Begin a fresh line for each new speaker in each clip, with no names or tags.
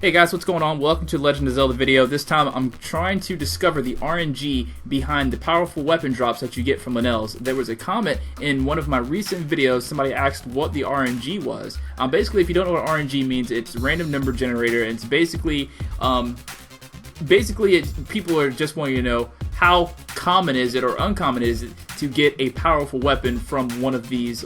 Hey guys, what's going on? Welcome to Legend of Zelda video. This time I'm trying to discover the RNG behind the powerful weapon drops that you get from Lynel's. There was a comment in one of my recent videos, somebody asked what the RNG was. Basically, if you don't know what RNG means, it's random number generator, and it's basically, people are just wanting to know how common is it or uncommon is it to get a powerful weapon from one of these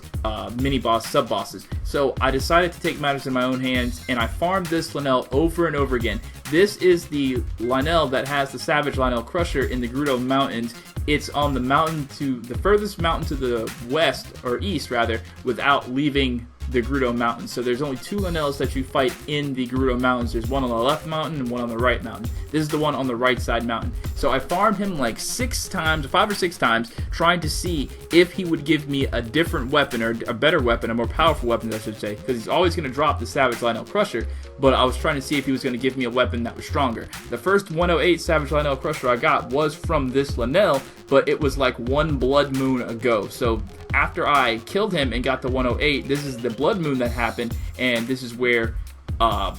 mini-boss, sub-bosses. So I decided to take matters in my own hands, and I farmed this Lynel over and over again. This is the Lynel that has the Savage Lynel Crusher in the Gerudo Mountains. It's on the mountain to the furthest mountain to the west, or east rather, without leaving the Gerudo Mountains. So there's only two Lynels that you fight in the Gerudo Mountains. There's one on the left mountain and one on the right mountain. This is the one on the right side mountain. So I farmed him like 5 or 6 times, trying to see if he would give me a different weapon, or a better weapon, a more powerful weapon I should say, because he's always going to drop the Savage Lynel Crusher, but I was trying to see if he was going to give me a weapon that was stronger. The first 108 Savage Lynel Crusher I got was from this Lynel, but it was like one blood moon ago. So after I killed him and got the 108, this is the blood moon that happened, and this is where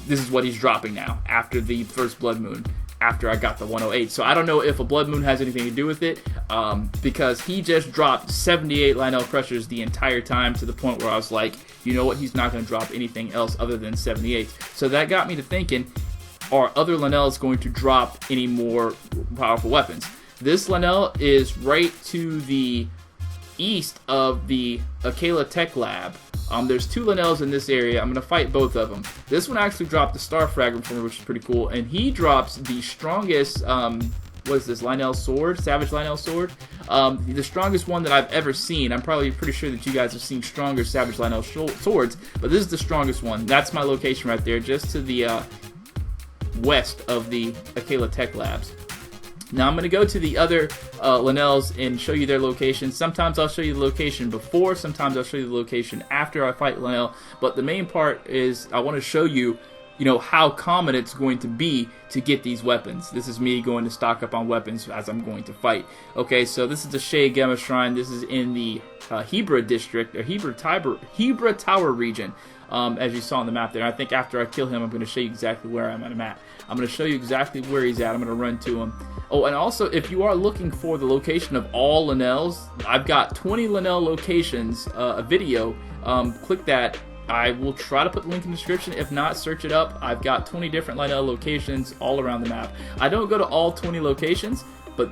this is what he's dropping now after the first blood moon, after I got the 108. So I don't know if a blood moon has anything to do with it, because he just dropped 78 Lynel Crushers the entire time, to the point where I was like, you know what, he's not going to drop anything else other than 78. So that got me to thinking, are other Lynels going to drop any more powerful weapons? This Lynel is right to the east of the Untitled Tech Lab. There's two Lynels in this area. I'm going to fight both of them. This one actually dropped the Star Fragment for me, which is pretty cool, and he drops the strongest, what is this, Lynel Sword? Savage Lynel Sword? The strongest one that I've ever seen. I'm probably pretty sure that you guys have seen stronger Savage Lynel Swords, but this is the strongest one. That's my location right there, just to the west of the Untitled Tech Labs. Now I'm going to go to the other Lynels and show you their location. Sometimes I'll show you the location before, sometimes I'll show you the location after I fight Lynel, but the main part is I want to show you, how common it's going to be to get these weapons. This is me going to stock up on weapons as I'm going to fight. Okay, so this is the Shea Gemma Shrine. This is in the Hebra district, or Hebra Tower region, as you saw on the map there. I think after I kill him, I'm going to show you exactly where I'm at. I'm going to show you exactly where he's at. I'm going to run to him. Oh, and also, if you are looking for the location of all Lynels, I've got 20 Lynel locations, a video. Click that. I will try to put the link in the description. If not, search it up. I've got 20 different Lynel locations all around the map. I don't go to all 20 locations, but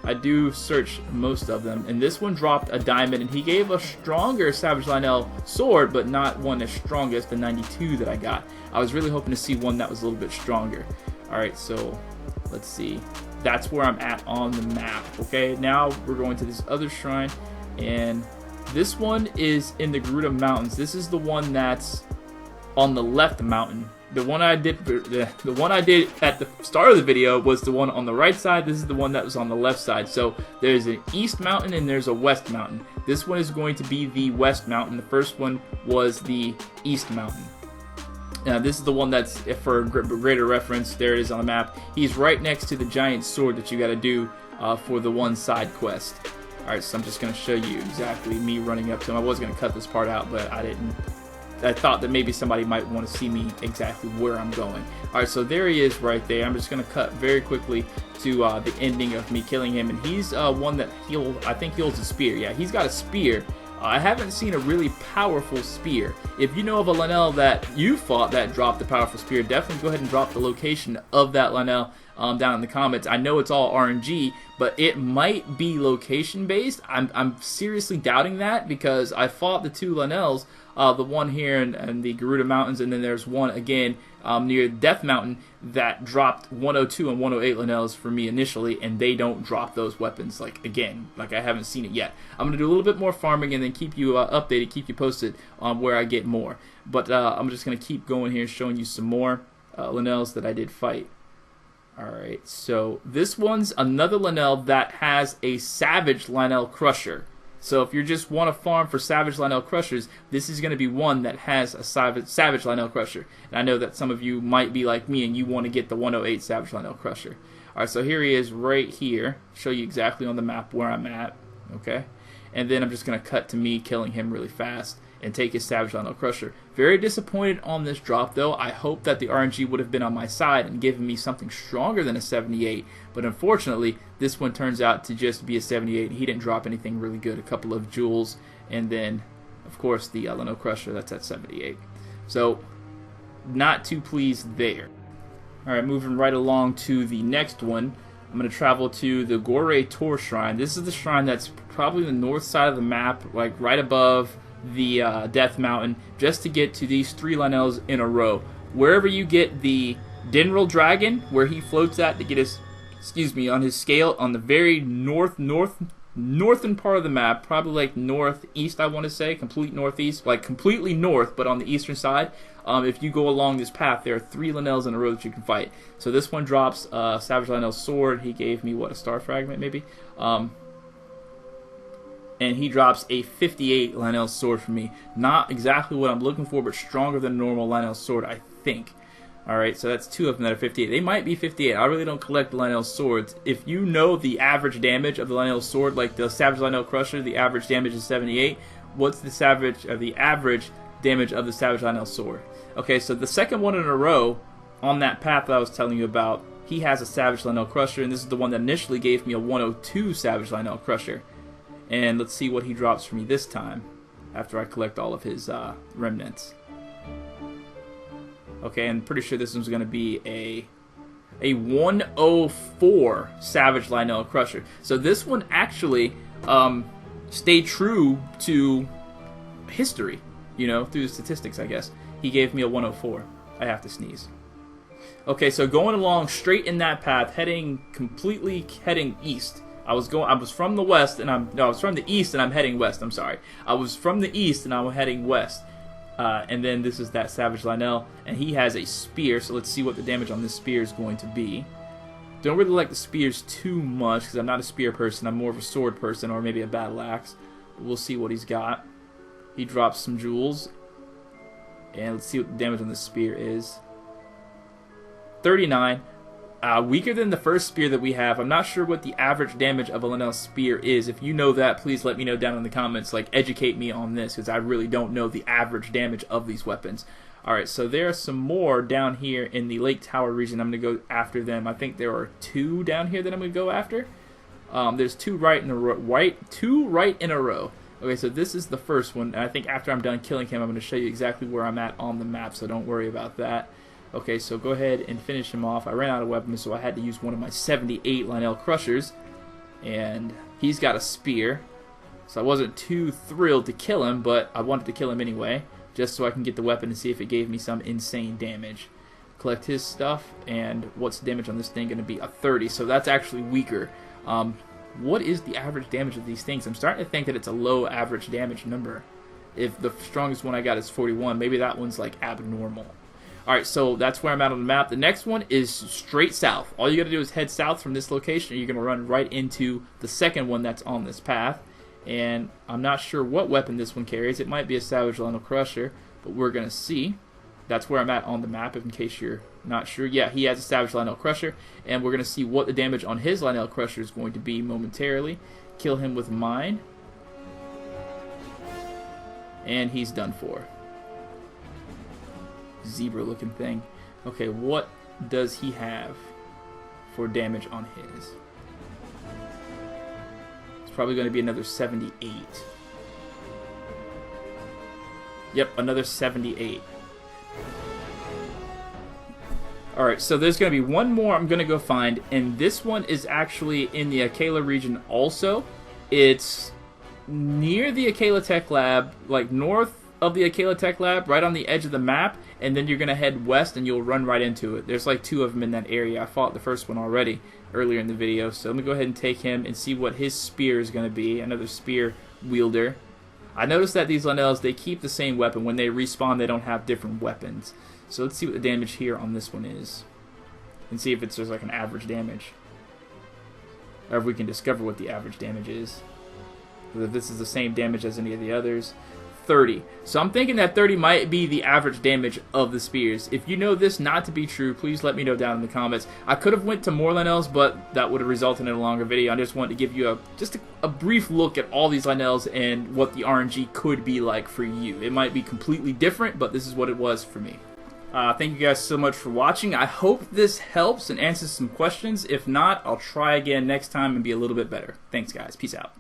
I do search most of them. And this one dropped a diamond, and he gave a stronger Savage Lynel sword, but not one as strong as the 92 that I got. I was really hoping to see one that was a little bit stronger. Alright, so let's see. That's where I'm at on the map. Okay, now we're going to this other shrine, and this one is in the Gerudo Mountains. This is the one that's on the left mountain. The one I did at the start of the video was the one on the right side. This is the one that was on the left side. So there's an east mountain and there's a west mountain. This one is going to be the west mountain. The first one was the east mountain. Now this is the one that's, for greater reference, there it is on the map. He's right next to the giant sword that you got to do for the one side quest. Alright, so I'm just going to show you exactly me running up to him. I was going to cut this part out, but I didn't. I thought that maybe somebody might want to see me exactly where I'm going. Alright, so there he is right there. I'm just going to cut very quickly to the ending of me killing him. And he's one that I think he holds a spear. Yeah, he's got a spear. I haven't seen a really powerful spear. If you know of a Lynel that you fought that dropped the powerful spear, definitely go ahead and drop the location of that Lynel down in the comments. I know it's all RNG, but it might be location based. I'm seriously doubting that, because I fought the two Lynels, the one here in the Gerudo Mountains, and then there's one again near Death Mountain that dropped 102 and 108 Lynels for me initially, and they don't drop those weapons I haven't seen it yet. I'm gonna do a little bit more farming and then keep you updated, keep you posted on where I get more. But I'm just gonna keep going here, showing you some more Lynels that I did fight. Alright, so this one's another Lynel that has a Savage Lynel Crusher. So if you just want to farm for Savage Lynel Crushers, this is going to be one that has a Savage Lynel Crusher. And I know that some of you might be like me and you want to get the 108 Savage Lynel Crusher. Alright, so here he is right here. Show you exactly on the map where I'm at. Okay? And then I'm just going to cut to me killing him really fast and take his Savage Lynel Crusher. Very disappointed on this drop, though. I hope that the RNG would have been on my side and given me something stronger than a 78, but unfortunately, this one turns out to just be a 78. He didn't drop anything really good, a couple of jewels, and then, of course, the Lynel Crusher, that's at 78. So, not too pleased there. Alright, moving right along to the next one. I'm going to travel to the Gore Tor Shrine. This is the shrine that's probably the north side of the map, like right above the Death Mountain, just to get to these 3 Lynels in a row. Wherever you get the Dinral Dragon, where he floats at to get his, on his scale on the very northern part of the map, probably like northeast, I want to say, complete northeast, like completely north, but on the eastern side. If you go along this path, there are 3 Lynels in a row that you can fight. So this one drops Savage Lynel's sword. He gave me, what, a star fragment maybe? And he drops a 58 Lynel sword for me. Not exactly what I'm looking for, but stronger than normal Lynel sword, I think. Alright, so that's 2 of them that are 58. They might be 58. I really don't collect Lynel swords. If you know the average damage of the Lynel sword, like the Savage Lynel Crusher, the average damage is 78. What's the average damage of the Savage Lynel sword? Okay, so the second one in a row on that path that I was telling you about, he has a Savage Lynel Crusher, and this is the one that initially gave me a 102 Savage Lynel Crusher. And let's see what he drops for me this time, after I collect all of his remnants. Okay, I'm pretty sure this one's going to be a 104 Savage Lynel Crusher. So this one actually stayed true to history, you know, through the statistics, I guess. He gave me a 104. I have to sneeze. Okay, so going along straight in that path, completely heading east. I was from the west, and I was from the east, and I'm heading west. I'm sorry. I was from the east, and I'm heading west. And then this is that Savage Lynel, and he has a spear. So let's see what the damage on this spear is going to be. Don't really like the spears too much because I'm not a spear person. I'm more of a sword person, or maybe a battle axe. But we'll see what he's got. He drops some jewels, and let's see what the damage on this spear is. 39. Weaker than the first spear that we have. I'm not sure what the average damage of a Lynel spear is. If you know that, please let me know down in the comments. Like, educate me on this, because I really don't know the average damage of these weapons. Alright, so there are some more down here in the Lake Tower region. I'm going to go after them. I think there are 2 down here that I'm going to go after. There's 2 right in a row. 2 right in a row. Okay, so this is the first one. And I think after I'm done killing him, I'm going to show you exactly where I'm at on the map, so don't worry about that. Okay, so go ahead and finish him off. I ran out of weapons, so I had to use one of my 78 Lynel Crushers. And he's got a spear. So I wasn't too thrilled to kill him, but I wanted to kill him anyway, just so I can get the weapon and see if it gave me some insane damage. Collect his stuff, and what's the damage on this thing going to be? A 30, so that's actually weaker. What is the average damage of these things? I'm starting to think that it's a low average damage number. If the strongest one I got is 41, maybe that one's like abnormal. Alright, so that's where I'm at on the map. The next one is straight south. All you gotta do is head south from this location, and you're gonna run right into the second one that's on this path. And I'm not sure what weapon this one carries. It might be a Savage Lynel Crusher, but we're gonna see. That's where I'm at on the map, in case you're not sure. Yeah, he has a Savage Lynel Crusher, and we're gonna see what the damage on his Lynel Crusher is going to be momentarily. Kill him with mine. And he's done for. Zebra looking thing. Okay, what does he have for damage on his? It's probably going to be another 78. Yep, another 78. Alright, so there's going to be one more I'm going to go find, and this one is actually in the Akela region also. It's near the Akela Tech Lab, like north of the Akela Tech Lab, right on the edge of the map, and then you're going to head west and you'll run right into it. There's like 2 of them in that area. I fought the first one already earlier in the video, so let me go ahead and take him and see what his spear is going to be. Another spear wielder. I noticed that these Lynels, they keep the same weapon. When they respawn, they don't have different weapons. So let's see what the damage here on this one is, and see if it's just like an average damage, or if we can discover what the average damage is. If this is the same damage as any of the others. 30. So I'm thinking that 30 might be the average damage of the spears. If you know this not to be true, please let me know down in the comments. I could have went to more Lynels, but that would have resulted in a longer video. I just wanted to give you just a brief look at all these Lynels and what the RNG could be like for you. It might be completely different, but this is what it was for me. Thank you guys so much for watching. I hope this helps and answers some questions. If not, I'll try again next time and be a little bit better. Thanks, guys. Peace out.